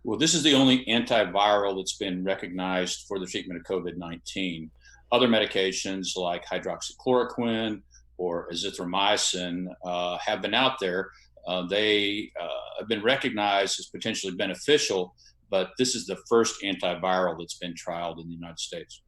Well, this is the only antiviral that's been recognized for the treatment of COVID-19. Other medications like hydroxychloroquine or azithromycin have been out there. They have been recognized as potentially beneficial, but this is the first antiviral that's been trialed in the United States.